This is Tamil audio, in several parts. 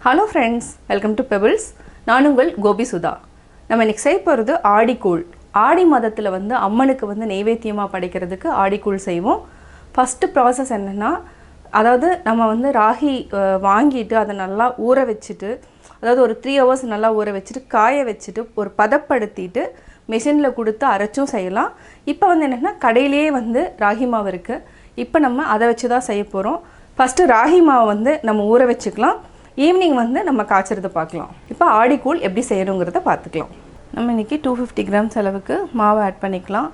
Hello friends, welcome to Pebbles. நான் உங்கள் கோபி சுதா. நம்ம இன்னைக்கு செய்ய போறது ஆடி கூழ். ஆடி மாதத்துல வந்து அம்மனுக்கு வந்து நைவேத்தியமா படைக்கிறதுக்கு ஆடி கூழ் செய்வோம். ஃபர்ஸ்ட் process என்னன்னா அதாவது நம்ம வந்து ராகி வாங்கிட்டு அதை நல்லா ஊற வச்சிட்டு அதாவது ஒரு 3 hours நல்லா ஊற வச்சிட்டு காய வச்சிட்டு ஒரு பதப்படுத்திட்டு மெஷின்ல கொடுத்து அரைச்சும் செய்யலாம். இப்போ வந்து என்னன்னா கடையிலேயே வந்து ராகி மாவு இருக்கு. இப்போ நம்ம அதை வச்சு தான் செய்ய போறோம். ஃபர்ஸ்ட் ராகி மாவு வந்து நம்ம ஊற வச்சுக்கலாம். ஈவினிங் வந்து நம்ம காய்ச்சறத பார்க்கலாம். இப்போ ஆடி கூழ் எப்படி செய்யணும்ங்கறத பார்த்துக்கலாம். நம்ம இன்னைக்கு 250 grams அளவுக்கு மாவு ஆட் பண்ணிக்கலாம்.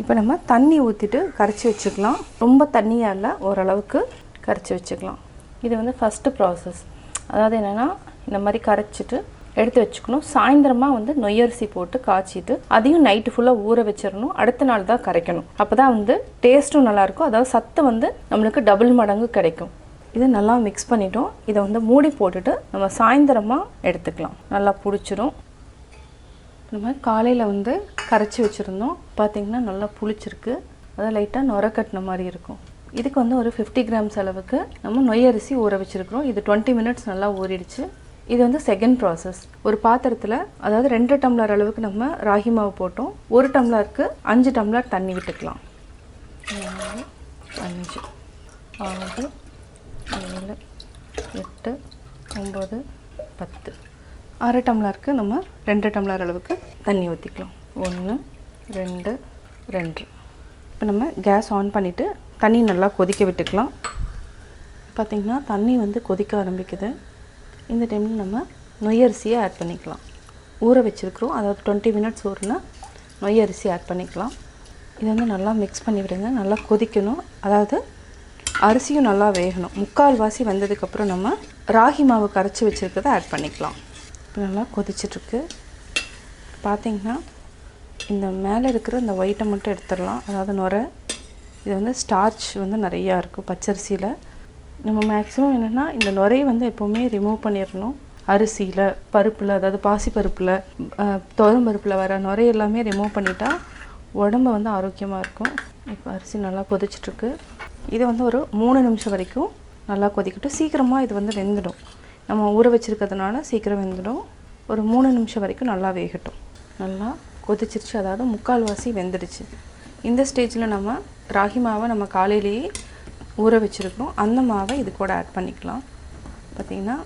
இப்போ நம்ம தண்ணி ஊத்திட்டு கரைச்சி வச்சுக்கலாம். ரொம்ப தண்ணியா இல்ல, ஓரளவுக்கு கரைச்சி வச்சுக்கலாம். இது வந்து ஃபர்ஸ்ட் process. அதாவது என்னன்னா இந்த மாதிரி கரைச்சிட்டு எடுத்து வச்சுக்கணும். சாயந்திரமா வந்து நொய்யரிசி போட்டு காய்ச்சிட்டு அதையும் நைட் ஃபுல்லா ஊற வச்சிரணும். அடுத்த நாள் தான் கரைக்கணும். அப்பதான் வந்து டேஸ்டும் நல்லா இருக்கும். அதாவது சத்து வந்து நமக்கு டபுள் மடங்கு கிடைக்கும். இது நல்லா மிக்ஸ் பண்ணிட்டோம். இதை வந்து மூடி போட்டுட்டு நம்ம சாயந்திரமா எடுத்துக்கலாம். நல்லா புளிச்சிரும். நம்ம காலையில வந்து கரைச்சி வச்சிருந்தோம். பாத்தீங்கன்னா நல்லா புளிச்சிருக்கு. அத லைட்டா நொர கட்டின மாதிரி இருக்கும். இதுக்கு வந்து ஒரு 50 grams அளவுக்கு நம்ம நொய்யரிசி ஊற வச்சிருக்கோம். இது 20 minutes நல்லா ஊறிடுச்சு. இது வந்து செகண்ட் process. ஒரு பாத்திரத்துல அதாவது 2 டம்ளர் அளவுக்கு நம்ம ராகி மாவு போட்டோம். 1 டம்ளருக்கு 5 டம்ளர் தண்ணி விட்டுக்கலாம். 5 6 7 8 9 10 அரை டம்ளருக்கு நம்ம 2 டம்ளர் அளவுக்கு தண்ணி ஊற்றிக்கலாம். 1 2 2. இப்போ நம்ம கேஸ் ஆன் பண்ணிவிட்டு தண்ணி நல்லா கொதிக்க விட்டுக்கலாம். பார்த்திங்கன்னா தண்ணி வந்து கொதிக்க ஆரம்பிக்குது. இந்த டைமில் நம்ம நொய்யரிசியை ஆட் பண்ணிக்கலாம். ஊற வச்சுருக்கிறோம், அதாவது 20 minutes ஊறினா நொய்யரிசி ஆட் பண்ணிக்கலாம். இதை வந்து நல்லா மிக்ஸ் பண்ணி விடுங்க. நல்லா கொதிக்கணும். அதாவது அரிசியும் நல்லா வேகணும். முக்கால்வாசி வந்ததுக்கப்புறம் நம்ம ராகி மாவு கரைச்சி வச்சுருக்கிறத ஆட் பண்ணிக்கலாம். இப்போ நல்லா கொதிச்சிட்ருக்கு. பார்த்திங்கன்னா இந்த மேலே இருக்கிற இந்த ஒயிட்டை மட்டும் எடுத்துடலாம். அதாவது நுரை. இது வந்து ஸ்டார்ச் வந்து நிறையா இருக்கும் பச்சரிசியில். நம்ம மேக்ஸிமம் என்னென்னா இந்த நுரையை வந்து எப்போவுமே ரிமூவ் பண்ணிடணும். அரிசியில் பருப்பில் அதாவது பாசிப்பருப்பில் துவரம்பருப்பில் வர நுரை எல்லாமே ரிமூவ் பண்ணிட்டா உடம்பு வந்து ஆரோக்கியமாக இருக்கும். இப்போ அரிசி நல்லா கொதிச்சிட்ருக்கு. இது வந்து ஒரு 3 நிமிஷம் வரைக்கும் நல்லா கொதிக்கட்டும். சீக்கிரமாக இது வந்து வெந்துடும். நம்ம ஊற வச்சுருக்கிறதுனால சீக்கிரம் வெந்துடும். ஒரு 3 நிமிஷம் வரைக்கும் நல்லா வேகட்டும். நல்லா கொதிச்சிருச்சு, அதாவது முக்கால்வாசி வெந்துடுச்சு. இந்த ஸ்டேஜில் நம்ம ராகி மாவை நம்ம காலையிலேயே ஊற வச்சுருக்கோம். அந்த மாவை இது கூட ஆட் பண்ணிக்கலாம். பார்த்திங்கன்னா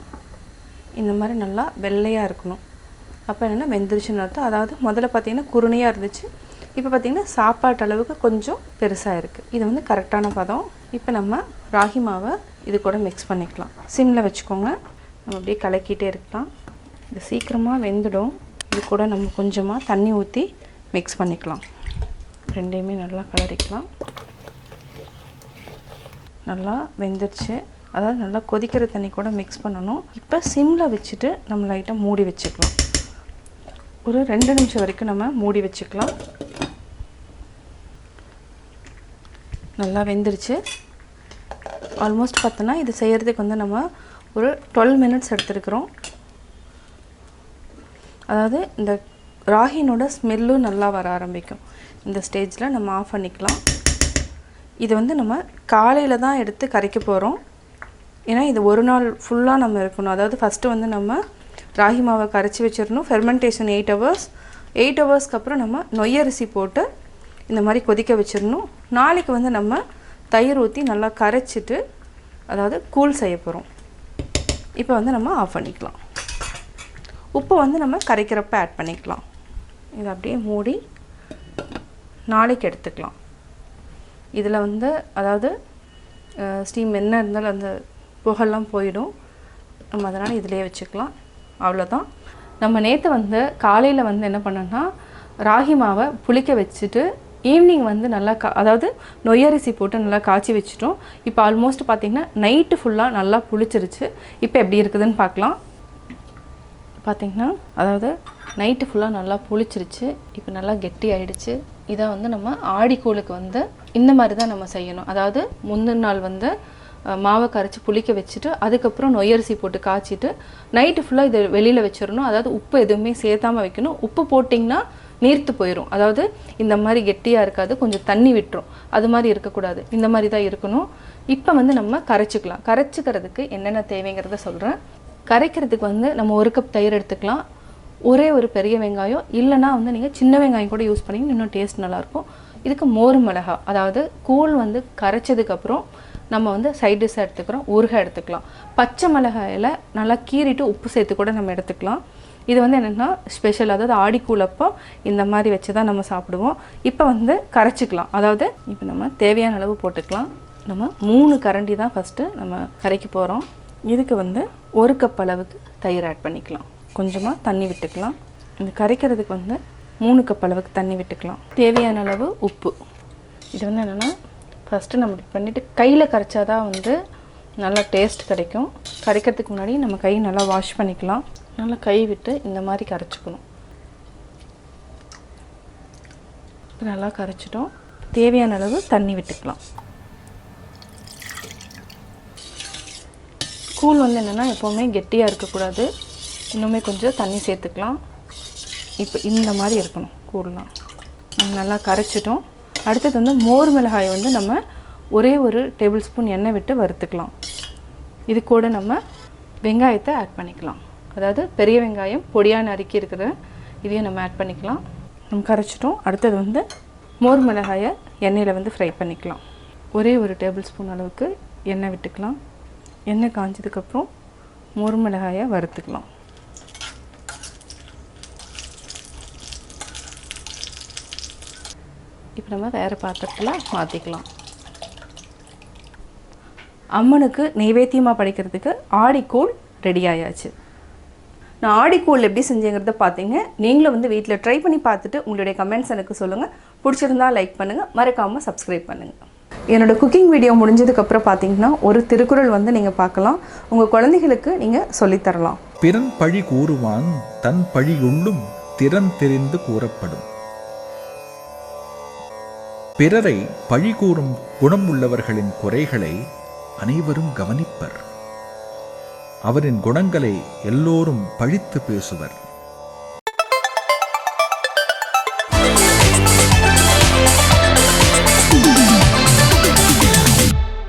இந்த மாதிரி நல்லா வெள்ளையாக இருக்கணும். அப்போ என்னென்னா வெந்துருச்சுன்னு அர்த்தம். அதாவது முதல்ல பார்த்திங்கன்னா குருணையாக இருந்துச்சு. இப்போ பார்த்திங்கன்னா சாப்பாட்டு அளவுக்கு கொஞ்சம் பெருசாக இருக்குது. இது வந்து கரெக்டான பதம். இப்போ நம்ம ராகி மாவை இது கூட மிக்ஸ் பண்ணிக்கலாம். சிம்மில் வச்சுக்கோங்க. நம்ம அப்படியே கலக்கிட்டே இருக்கலாம். இது சீக்கிரமாக வெந்துடும். இது கூட நம்ம கொஞ்சமாக தண்ணி ஊற்றி மிக்ஸ் பண்ணிக்கலாம். ரெண்டையுமே நல்லா கலரிக்கலாம். நல்லா வெந்துருச்சு. அதாவது நல்லா கொதிக்கிற தண்ணி கூட மிக்ஸ் பண்ணணும். இப்போ சிம்மில் வச்சுட்டு நம்ம லைட்டாக மூடி வச்சுக்கலாம். ஒரு 2 நிமிஷம் வரைக்கும் நம்ம மூடி வச்சுக்கலாம். நல்லா வெந்துருச்சு. ஆல்மோஸ்ட் பார்த்தோன்னா இது செய்கிறதுக்கு வந்து நம்ம ஒரு 12 minutes எடுத்துருக்குறோம். அதாவது இந்த ராகினோட ஸ்மெல்லும் நல்லா வர ஆரம்பிக்கும். இந்த ஸ்டேஜில் நம்ம ஆஃப் பண்ணிக்கலாம். இது வந்து நம்ம காலையில் தான் எடுத்து கரைக்க போகிறோம். ஏன்னா இது ஒரு நாள் ஃபுல்லாக நம்ம இருக்கணும். அதாவது ஃபஸ்ட்டு வந்து நம்ம ராகி மாவை கரைச்சி வச்சிடணும். Fermentation 8 hours. 8 hoursக்கு அப்புறம் நம்ம நொய்யரிசி போட்டு இந்த மாதிரி கொதிக்க வச்சிடணும். நாளைக்கு வந்து நம்ம தயிர் ஊற்றி நல்லா கரைச்சிட்டு அதாவது கூழ் செய்ய போகிறோம். இப்போ வந்து நம்ம ஆஃப் பண்ணிக்கலாம். உப்பு வந்து நம்ம கரைக்கிறப்ப ஆட் பண்ணிக்கலாம். இதை அப்படியே மூடி நாளைக்கு எடுத்துக்கலாம். இதில் வந்து அதாவது ஸ்டீம் என்ன இருந்தாலும் அந்த புகெல்லாம் போயிடும். நம்ம அதனால் இதிலே வச்சுக்கலாம். அவ்வளோதான். நம்ம நேற்று வந்து காலையில் வந்து என்ன பண்ணோன்னா ராகி மாவை புளிக்க வச்சுட்டு ஈவினிங் வந்து நல்லா அதாவது நொய்யரிசி போட்டு நல்லா காய்ச்சி வச்சுட்டோம். இப்போ ஆல்மோஸ்ட் பார்த்திங்கன்னா நைட்டு ஃபுல்லாக நல்லா புளிச்சிருச்சு. இப்போ எப்படி இருக்குதுன்னு பார்க்கலாம். பார்த்திங்கன்னா அதாவது நைட்டு ஃபுல்லாக நல்லா புளிச்சிருச்சு. இப்போ நல்லா கெட்டி ஆகிடுச்சு. இதை வந்து நம்ம ஆடிக்கூழுக்கு வந்து இந்த மாதிரி தான் நம்ம செய்யணும். அதாவது முந்தின நாள் வந்து மாவை கரைச்சி புளிக்க வச்சுட்டு அதுக்கப்புறம் நொய்யரிசி போட்டு காய்ச்சிட்டு நைட்டு ஃபுல்லாக இதை வெளியில் வச்சிடணும். அதாவது உப்பு எதுவுமே சேர்த்தாமல் வைக்கணும். உப்பு போட்டிங்கன்னா நீர்த்து போயிடும். அதாவது இந்த மாதிரி கெட்டியாக இருக்காது, கொஞ்சம் தண்ணி விட்டுரும். அது மாதிரி இருக்கக்கூடாது. இந்த மாதிரி தான் இருக்கணும். இப்போ வந்து நம்ம கரைச்சிக்கலாம். கரைச்சிக்கிறதுக்கு என்னென்ன தேவைங்கிறத சொல்கிறேன். கரைக்கிறதுக்கு வந்து நம்ம 1 கப் தயிர் எடுத்துக்கலாம். ஒரே ஒரு பெரிய வெங்காயம் இல்லைனா வந்து நீங்கள் சின்ன வெங்காயம் கூட யூஸ் பண்ணிங்கன்னா இன்னும் டேஸ்ட் நல்லாயிருக்கும். இதுக்கு மோர் மிளகா, அதாவது கூழ் வந்து கரைச்சதுக்கப்புறம் நம்ம வந்து சைட் டிஷ்ஷாக எடுத்துக்கிறோம். ஊறுகாய் எடுத்துக்கலாம். பச்சை மிளகாயில் நல்லா கீறிட்டு உப்பு சேர்த்து கூட நம்ம எடுத்துக்கலாம். இது வந்து என்னென்னா ஸ்பெஷல், அதாவது ஆடிக்கூழப்போ இந்த மாதிரி வச்சு தான் நம்ம சாப்பிடுவோம். இப்போ வந்து கரைச்சிக்கலாம். அதாவது இப்போ நம்ம தேவையான அளவு போட்டுக்கலாம். நம்ம 3 கரண்டி தான் ஃபஸ்ட்டு நம்ம கரைக்க போகிறோம். இதுக்கு வந்து 1 கப் அளவுக்கு தயிர் ஆட் பண்ணிக்கலாம். கொஞ்சமாக தண்ணி விட்டுக்கலாம். இந்த கரைக்கிறதுக்கு வந்து 3 கப் அளவுக்கு தண்ணி விட்டுக்கலாம். தேவையான அளவு உப்பு. இது வந்து என்னென்னா ஃபஸ்ட்டு நம்ம இப்படி பண்ணிவிட்டு கையில் கரைச்சாதான் வந்து நல்லா டேஸ்ட் கிடைக்கும். கரைக்கிறதுக்கு முன்னாடி நம்ம கை நல்லா வாஷ் பண்ணிக்கலாம். நல்லா கை விட்டு இந்த மாதிரி கரைச்சிக்கணும். நல்லா கரைச்சிட்டோம். தேவையான அளவு தண்ணி விட்டுக்கலாம். கூழ் வந்து என்னென்னா எப்போவுமே கெட்டியாக இருக்கக்கூடாது. இன்னுமே கொஞ்சம் தண்ணி சேர்த்துக்கலாம். இப்போ இந்த மாதிரி இருக்கணும் கூழ்லாம். நல்லா கரைச்சிட்டோம். அடுத்தது வந்து மோர் மிளகாய் வந்து நம்ம ஒரே ஒரு டேபிள் ஸ்பூன் எண்ணெய் விட்டு வறுத்துக்கலாம். இது கூட நம்ம வெங்காயத்தை ஆட் பண்ணிக்கலாம். அதாவது பெரிய வெங்காயம் பொடியாக நறுக்கி இருக்கிற இதையும் நம்ம ஆட் பண்ணிக்கலாம். நம்ம கரைச்சிட்டோம். அடுத்தது வந்து மோர் மிளகாயை எண்ணெயில் வந்து ஃப்ரை பண்ணிக்கலாம். ஒரே ஒரு டேபிள் ஸ்பூன் அளவுக்கு எண்ணெய் விட்டுக்கலாம். எண்ணெய் காஞ்சதுக்கப்புறம் மோர் மிளகாயை வறுத்துக்கலாம். இப்போ நம்ம வேறு பாத்திரத்தில் மாற்றிக்கலாம். அம்மனுக்கு நைவேத்தியமாக படைக்கிறதுக்கு ஆடிக்கூழ் ரெடி ஆயாச்சு. நான் ஆடிக்கூழ் எப்படி செஞ்சேங்கிறத பார்த்தீங்க. நீங்களும் வந்து வீட்டில் ட்ரை பண்ணி பார்த்துட்டு உங்களுடைய கமெண்ட்ஸ் எனக்கு சொல்லுங்கள். பிடிச்சிருந்தா லைக் பண்ணுங்கள், மறக்காமல் சப்ஸ்கிரைப் பண்ணுங்கள். என்னோடய குக்கிங் வீடியோ முடிஞ்சதுக்கப்புறம் பார்த்தீங்கன்னா ஒரு திருக்குறள் வந்து நீங்கள் பார்க்கலாம். உங்கள் குழந்தைகளுக்கு நீங்கள் சொல்லித்தரலாம். பிறன் பழி கூறுவான் தன் பழியுள்ளும் திறன் தெரிந்து கூறப்படும். பிறரை பழி கூறும் குணம் உள்ளவர்களின் குறைகளை அனைவரும் கவனிப்பர். அவரின் குணங்களை எல்லோரும் பழித்து பேசுவர்.